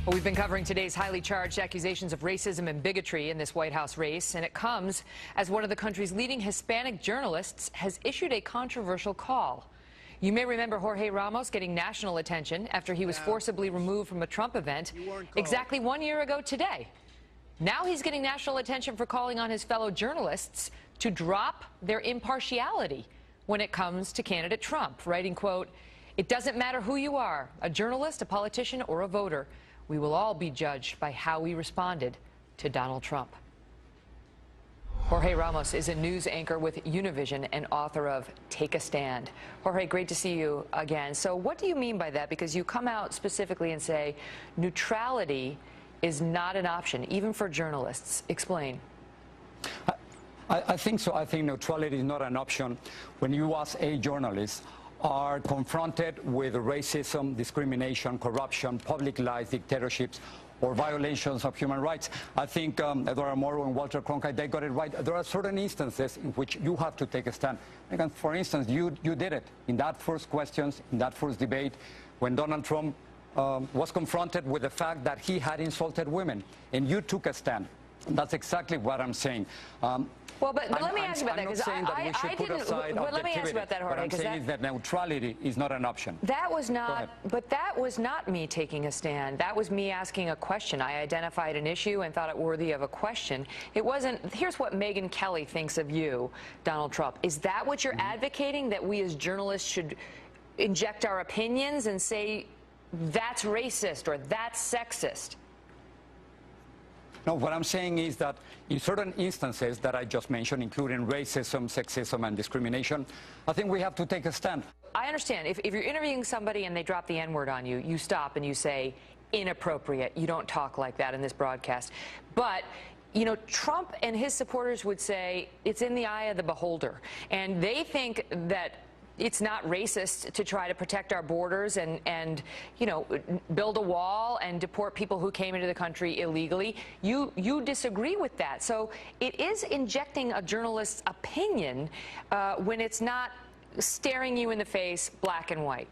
Well, we've been covering today's highly charged accusations of racism and bigotry in this White House race, and it comes as one of the country's leading Hispanic journalists has issued a controversial call. You may remember Jorge Ramos getting national attention after he was forcibly removed from a Trump event exactly 1 year ago today. Now he's getting national attention for calling on his fellow journalists to drop their impartiality when it comes to candidate Trump, writing, quote, "It doesn't matter who you are, a journalist, a politician, or a voter. We will all be judged by how we responded to Donald Trump." Jorge Ramos is a news anchor with Univision and author of Take a Stand. Jorge, great to see you again. So what do you mean by that? Because you come out specifically and say neutrality is not an option, even for journalists. Explain. I think so. I think neutrality is not an option when you, as a journalist, are confronted with racism, discrimination, corruption, public lies, dictatorships, or violations of human rights. I think Eduardo Moro and Walter Cronkite, they got it right. There are certain instances in which you have to take a stand. Megyn, for instance, you did it in that first questions, in that first debate, when Donald Trump was confronted with the fact that he had insulted women, and you took a stand. That's exactly what I'm saying. Well, but let me ask you about that, because I didn't. Well, let me ask you about that, Jorge. What I'm saying is that neutrality is not an option. That was not. But that was not me taking a stand. That was me asking a question. I identified an issue and thought it worthy of a question. It wasn't. Here's what Megyn Kelly thinks of you, Donald Trump. Is that what you're advocating? That we as journalists should inject our opinions and say that's racist or that's sexist? No, what I'm saying is that in certain instances that I just mentioned, including racism, sexism, and discrimination, I think we have to take a stand. I understand. If you're interviewing somebody and they drop the N-word on you, you stop and you say, inappropriate. You don't talk like that in this broadcast. But you know, Trump and his supporters would say it's in the eye of the beholder. And they think that it's not racist to try to protect our borders and you know, build a wall and deport people who came into the country illegally. You disagree with that. So it is injecting a journalist's opinion when it's not staring you in the face, black and white.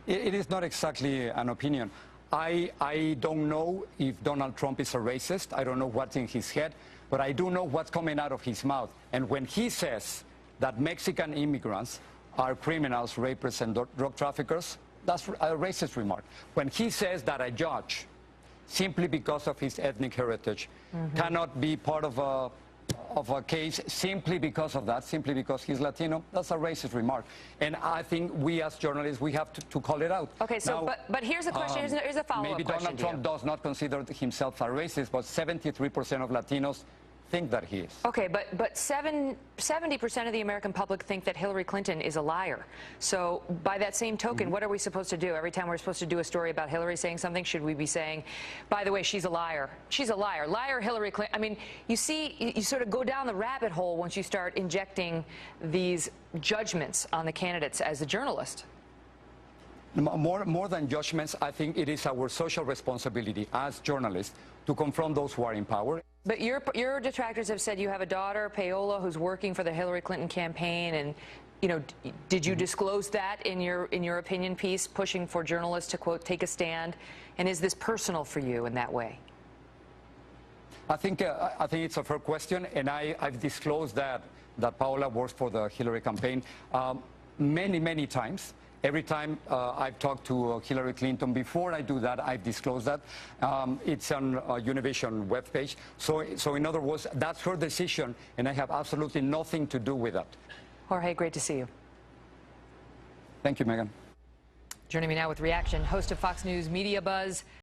It is not exactly an opinion. I don't know if Donald Trump is a racist. I don't know what's in his head, but I do know what's coming out of his mouth. And when he says that Mexican immigrants are criminals, rapists, and drug traffickers, that's a racist remark. When he says that a judge, simply because of his ethnic heritage, cannot be part of a case simply because of that, simply because he's Latino, that's a racist remark. And I think we as journalists, we have to call it out. Okay, so, now, but here's a question, here's a follow-up question. Maybe Donald Trump does not consider himself a racist, but 73% of Latinos think that he is. Okay, but 70% of the American public think that Hillary Clinton is a liar. So by that same token, what are we supposed to do? Every time we're supposed to do a story about Hillary saying something, should we be saying, by the way, she's a liar. She's a liar. Liar Hillary Clinton. I mean, you see, you sort of go down the rabbit hole once you start injecting these judgments on the candidates as a journalist. More than judgments, I think it is our social responsibility as journalists to confront those who are in power. But your detractors have said you have a daughter, Paola, who's working for the Hillary Clinton campaign, and you know, did you disclose that in your opinion piece, pushing for journalists to, quote, take a stand? And is this personal for you in that way? I think it's a fair question, and I've disclosed that Paola works for the Hillary campaign many times. Every time I've talked to Hillary Clinton, before I do that, I've disclosed that. It's on Univision webpage. So in other words, that's her decision, and I have absolutely nothing to do with that. Jorge, great to see you. Thank you, Megyn. Joining me now with reaction, host of Fox News Media Buzz.